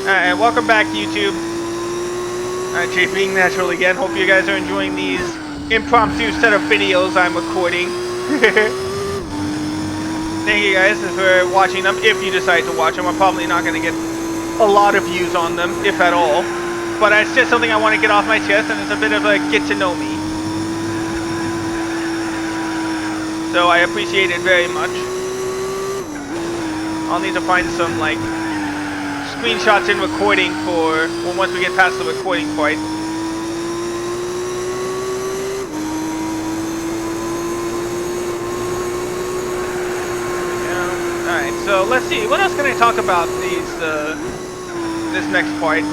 Alright, welcome back, YouTube. Alright, being natural again. Hope you guys are enjoying these impromptu set of videos I'm recording. Thank you guys for watching them, if you decide to watch them. I'm probably not going to get a lot of views on them, if at all. But it's just something I want to get off my chest, and it's a bit of a get to know me. So I appreciate it very much. I'll need to find some, like, screenshots in recording for once we get past the recording part. Alright, so let's see. What else can I talk about this next part?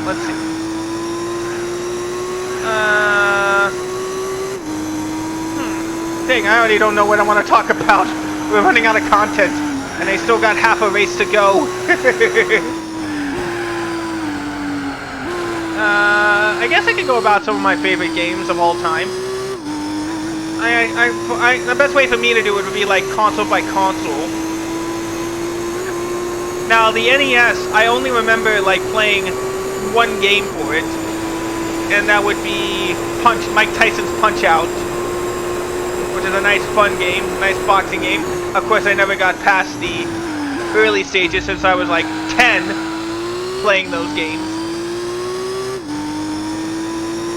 Let's see. Dang, I already don't know what I want to talk about. We're running out of content, and I still got half a race to go. I guess I could go about some of my favorite games of all time. The best way for me to do it would be like console by console. Now the NES, I only remember like playing one game for it, and that would be Mike Tyson's Punch-Out, which is a nice fun game, nice boxing game. Of course, I never got past the early stages since I was like 10 playing those games.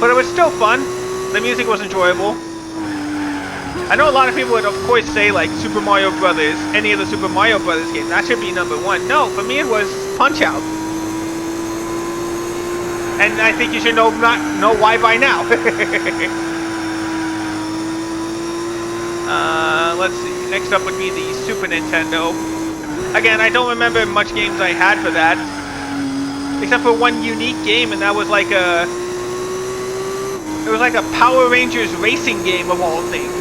But it was still fun. The music was enjoyable. I know a lot of people would of course say like Super Mario Brothers, any of the Super Mario Brothers games, that should be number one. No, for me it was Punch-Out. And I think you should know why by now. Let's see. Next up would be the Super Nintendo. Again, I don't remember much games I had for that, except for one unique game, and that was like a Power Rangers racing game of all things.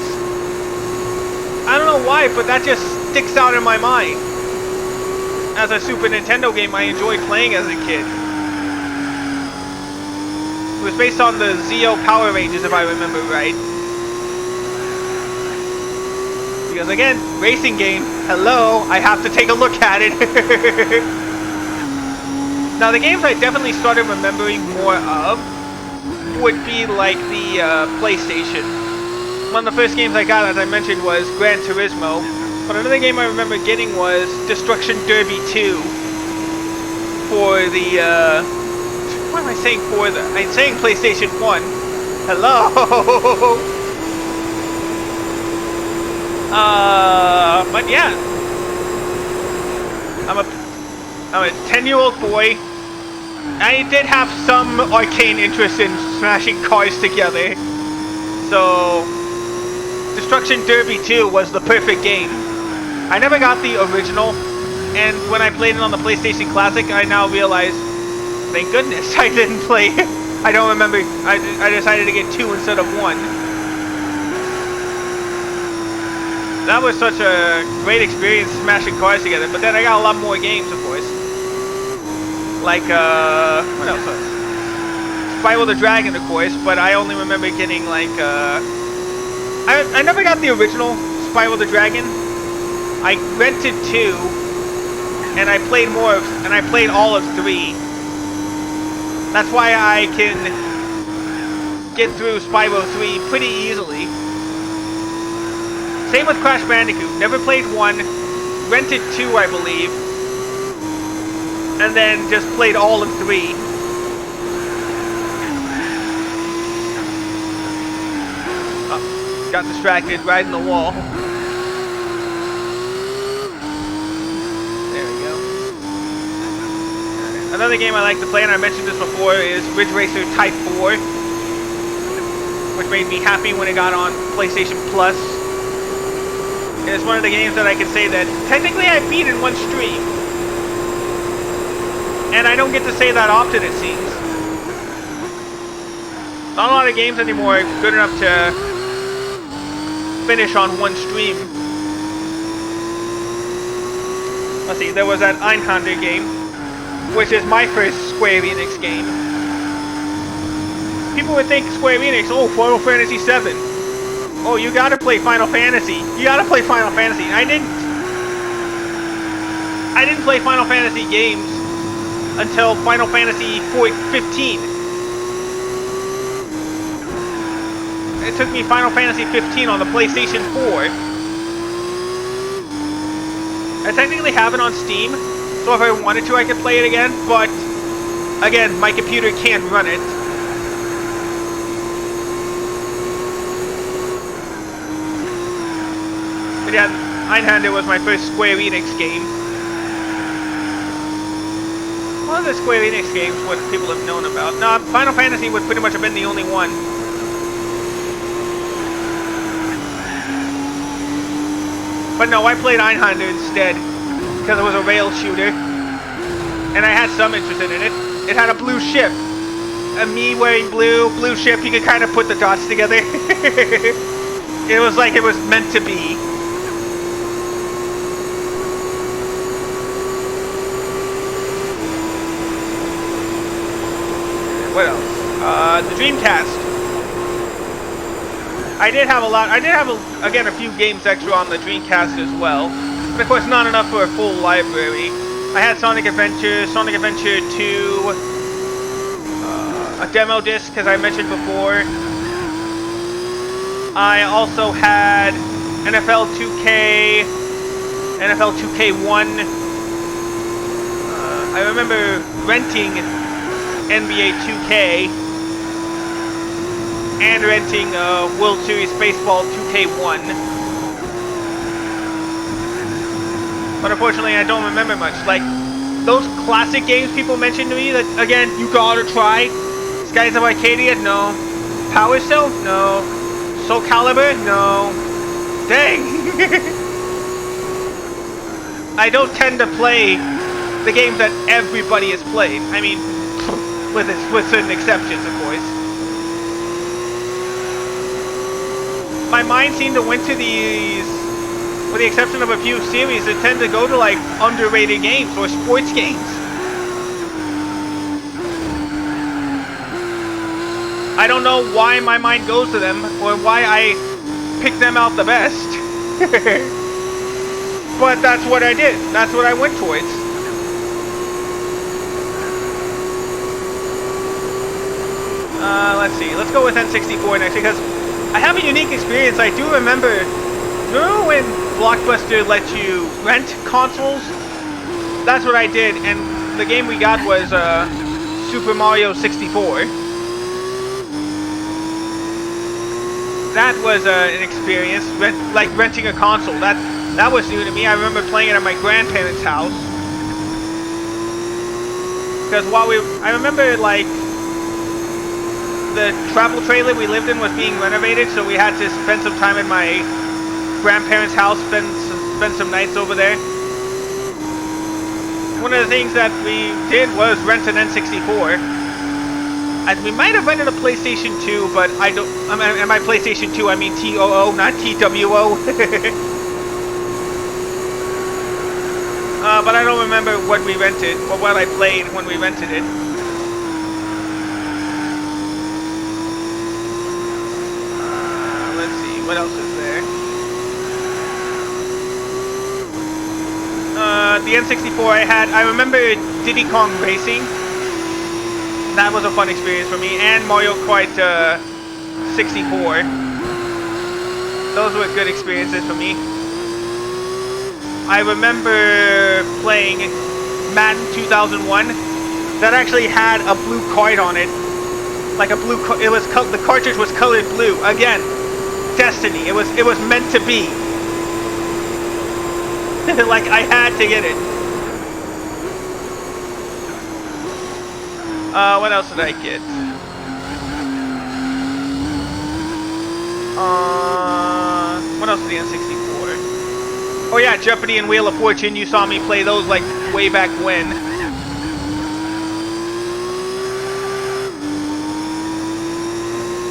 I don't know why, but that just sticks out in my mind. As a Super Nintendo game I enjoyed playing as a kid. It was based on the Zeo Power Rangers, if I remember right. Because again, racing game, hello, I have to take a look at it. Now the games I definitely started remembering more of would be like the PlayStation. One of the first games I got, as I mentioned, was Gran Turismo. But another game I remember getting was Destruction Derby 2 for the, what am I saying for the, I'm saying PlayStation 1. Hello! But yeah. I'm a 10-year-old boy. I did have some arcane interest in smashing cars together. So Destruction Derby 2 was the perfect game. I never got the original, and when I played it on the PlayStation Classic, I now realize, thank goodness I didn't play. I don't remember. I decided to get 2 instead of 1. That was such a great experience smashing cars together. But then I got a lot more games, of course. Like, what else? Spyro the Dragon, of course, but I only remember getting, like, I never got the original Spyro the Dragon. I rented 2, and I played all of 3. That's why I can get through Spyro 3 pretty easily. Same with Crash Bandicoot. Never played 1, rented 2, I believe, and then just played all of 3. Oh, got distracted right in the wall. There we go. Another game I like to play, and I mentioned this before, is Ridge Racer Type 4, which made me happy when it got on PlayStation Plus. It's one of the games that I can say that technically I beat in one stream. And I don't get to say that often, it seems. Not a lot of games anymore are good enough to finish on one stream. Let's see, there was that Einhander game, which is my first Square Enix game. People would think Square Enix, oh, Final Fantasy VII. Oh, you gotta play Final Fantasy. You gotta play Final Fantasy. I didn't. I didn't play Final Fantasy games until Final Fantasy 15. It took me Final Fantasy 15 on the PlayStation 4. I technically have it on Steam, so if I wanted to, I could play it again, but again, my computer can't run it. But yeah, Einhander was my first Square Enix game. What other Square Enix games would people have known about? No, Final Fantasy would pretty much have been the only one. But no, I played Einhander instead, because it was a rail shooter, and I had some interest in it. It had a blue ship. And me wearing blue ship, you could kind of put the dots together. It was like it was meant to be. What else? The Dreamcast. I did have, again, a few games extra on the Dreamcast as well. But of course, not enough for a full library. I had Sonic Adventure, Sonic Adventure 2, a demo disc, as I mentioned before. I also had NFL 2K, NFL 2K1. I remember renting NBA 2K and renting World Series Baseball 2K1. But unfortunately, I don't remember much. Like, those classic games people mentioned to me that, again, you gotta try. Skies of Arcadia? No. Power Cell? No. Soul Calibur? No. Dang! I don't tend to play the games that everybody has played. I mean, with certain exceptions, of course. My mind seemed to went to these, with the exception of a few series, that tend to go to like underrated games or sports games. I don't know why my mind goes to them or why I pick them out the best. But that's what I did. That's what I went towards. Let's see. Let's go with N64 next, because I have a unique experience. I do remember when Blockbuster let you rent consoles? That's what I did, and the game we got was Super Mario 64. That was an experience, renting a console. That was new to me. I remember playing it at my grandparents' house. Because I remember like the travel trailer we lived in was being renovated, so we had to spend some time at my grandparents' house, spend some nights over there. One of the things that we did was rent an N64. And we might have rented a PlayStation 2, but I don't. And by PlayStation 2, I mean TOO, not TWO. But I don't remember what we rented or what I played when we rented it. Let's see, what else is there? The N64 I remember Diddy Kong Racing. That was a fun experience for me, and Mario Kart 64. Those were good experiences for me. I remember playing Madden 2001. That actually had a blue card on it, like a blue. The cartridge was colored blue. Again, Destiny. It was meant to be. Like I had to get it. What else did I get? What else did the N64? Oh yeah, Jeopardy and Wheel of Fortune. You saw me play those like way back when.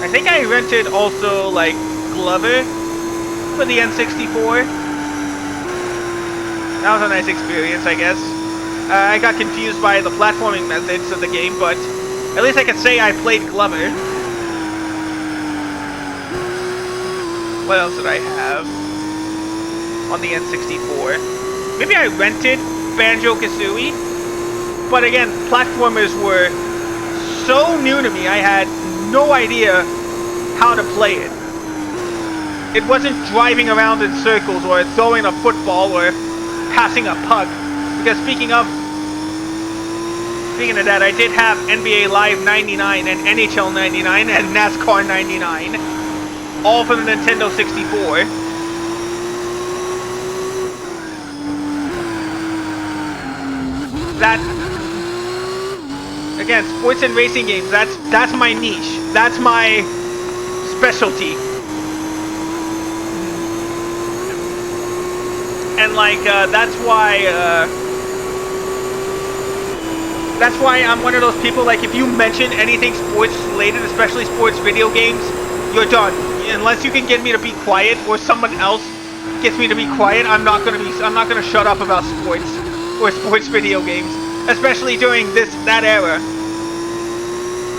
I think I rented also like Glover for the N64. That was a nice experience, I guess. I got confused by the platforming methods of the game, but at least I can say I played Glover. What else did I have on the N64? Maybe I rented Banjo-Kazooie. But again, platformers were so new to me, I had no idea how to play it. It wasn't driving around in circles or throwing a football or passing a puck. Because speaking of that, I did have NBA Live 99 and NHL 99 and NASCAR 99. All for the Nintendo 64. That, again, sports and racing games, that's my niche. That's my specialty. And like, that's why I'm one of those people, like, if you mention anything sports related, especially sports video games, you're done. Unless you can get me to be quiet or someone else gets me to be quiet, I'm not gonna shut up about sports or sports video games, especially during that era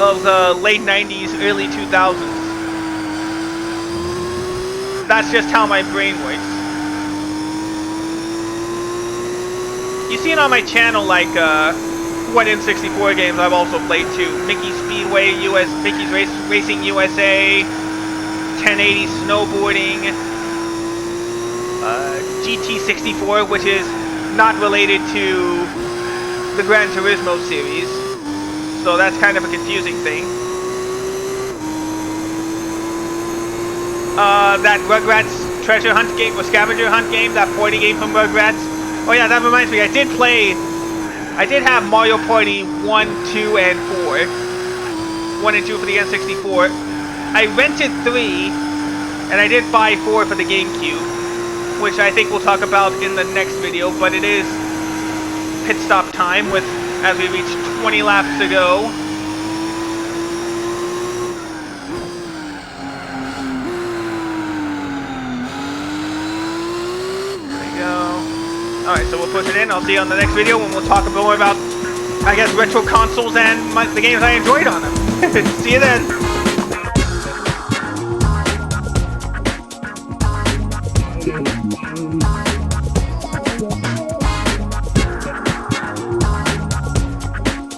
of the late 90s, early 2000s. That's just how my brain works. You see it on my channel, like, what N64 games I've also played too. Mickey's Speedway, Mickey's Racing USA, 1080 Snowboarding, GT64, which is not related to the Gran Turismo series, so that's kind of a confusing thing. That Rugrats treasure hunt game, or scavenger hunt game, that party game from Rugrats. Oh yeah, that reminds me, I did have Mario Party 1, 2, and 4. 1 and 2 for the N64. I rented 3, and I did buy 4 for the GameCube, which I think we'll talk about in the next video, but it is pit stop time as we reach 20 laps to go. There we go. Alright, so we'll push it in. I'll see you on the next video when we'll talk more about, I guess, retro consoles and the games I enjoyed on them. See you then.